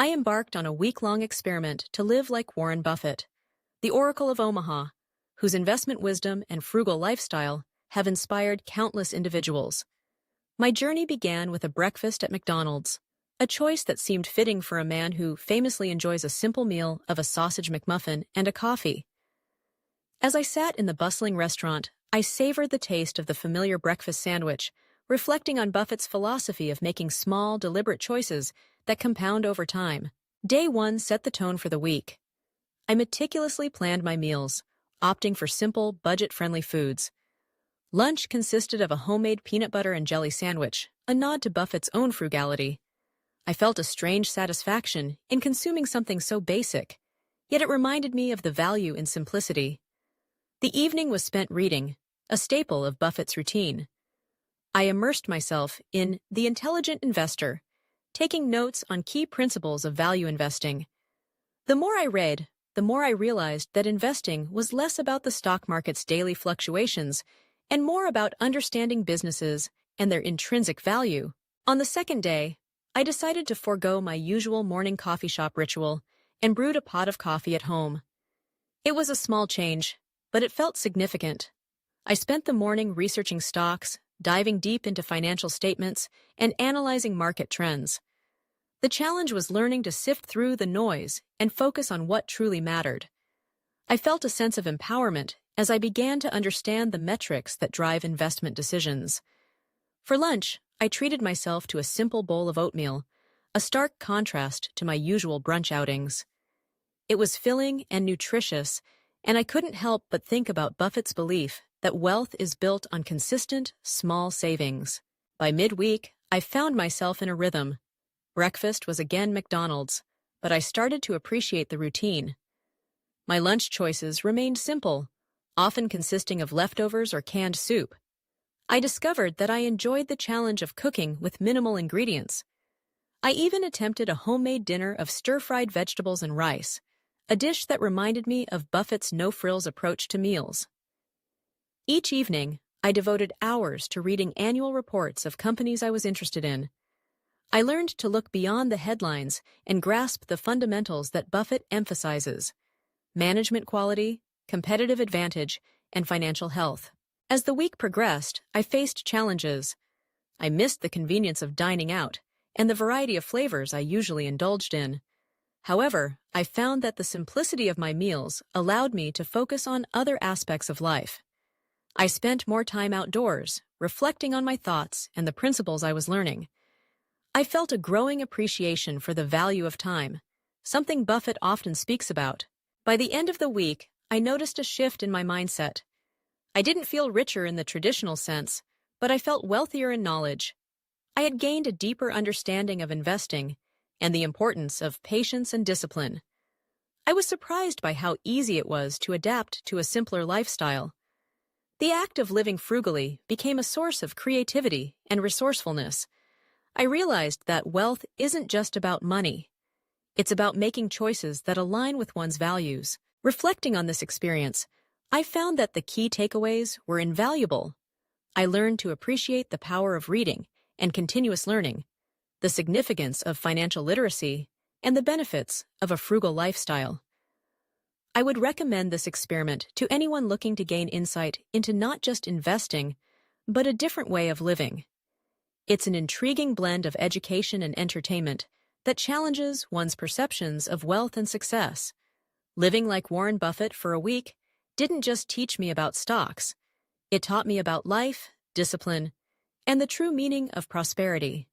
I embarked on a week-long experiment to live like Warren Buffett, the Oracle of Omaha, whose investment wisdom and frugal lifestyle have inspired countless individuals. My journey began with a breakfast at McDonald's, a choice that seemed fitting for a man who famously enjoys a simple meal of a sausage McMuffin and a coffee. As I sat in the bustling restaurant, I savored the taste of the familiar breakfast sandwich, reflecting on Buffett's philosophy of making small, deliberate choices that compound over time. Day 1 set the tone for the week. I meticulously planned my meals, opting for simple, budget-friendly foods. Lunch consisted of a homemade peanut butter and jelly sandwich, a nod to Buffett's own frugality. I felt a strange satisfaction in consuming something so basic, yet it reminded me of the value in simplicity. The evening was spent reading, a staple of Buffett's routine. I immersed myself in The Intelligent Investor, taking notes on key principles of value investing. The more I read, the more I realized that investing was less about the stock market's daily fluctuations and more about understanding businesses and their intrinsic value. On the second day, I decided to forego my usual morning coffee shop ritual and brewed a pot of coffee at home. It was a small change, but it felt significant. I spent the morning researching stocks, diving deep into financial statements, and analyzing market trends. The challenge was learning to sift through the noise and focus on what truly mattered. I felt a sense of empowerment as I began to understand the metrics that drive investment decisions. For lunch, I treated myself to a simple bowl of oatmeal, a stark contrast to my usual brunch outings. It was filling and nutritious, and I couldn't help but think about Buffett's belief that wealth is built on consistent, small savings. By midweek, I found myself in a rhythm. Breakfast was again McDonald's, but I started to appreciate the routine. My lunch choices remained simple, often consisting of leftovers or canned soup. I discovered that I enjoyed the challenge of cooking with minimal ingredients. I even attempted a homemade dinner of stir-fried vegetables and rice, a dish that reminded me of Buffett's no-frills approach to meals. Each evening, I devoted hours to reading annual reports of companies I was interested in. I learned to look beyond the headlines and grasp the fundamentals that Buffett emphasizes: management quality, competitive advantage, and financial health. As the week progressed, I faced challenges. I missed the convenience of dining out and the variety of flavors I usually indulged in. However, I found that the simplicity of my meals allowed me to focus on other aspects of life. I spent more time outdoors, reflecting on my thoughts and the principles I was learning. I felt a growing appreciation for the value of time, something Buffett often speaks about. By the end of the week, I noticed a shift in my mindset. I didn't feel richer in the traditional sense, but I felt wealthier in knowledge. I had gained a deeper understanding of investing and the importance of patience and discipline. I was surprised by how easy it was to adapt to a simpler lifestyle. The act of living frugally became a source of creativity and resourcefulness. I realized that wealth isn't just about money. It's about making choices that align with one's values. Reflecting on this experience, I found that the key takeaways were invaluable. I learned to appreciate the power of reading and continuous learning, the significance of financial literacy, and the benefits of a frugal lifestyle. I would recommend this experiment to anyone looking to gain insight into not just investing, but a different way of living. It's an intriguing blend of education and entertainment that challenges one's perceptions of wealth and success. Living like Warren Buffett for a week didn't just teach me about stocks. It taught me about life, discipline, and the true meaning of prosperity.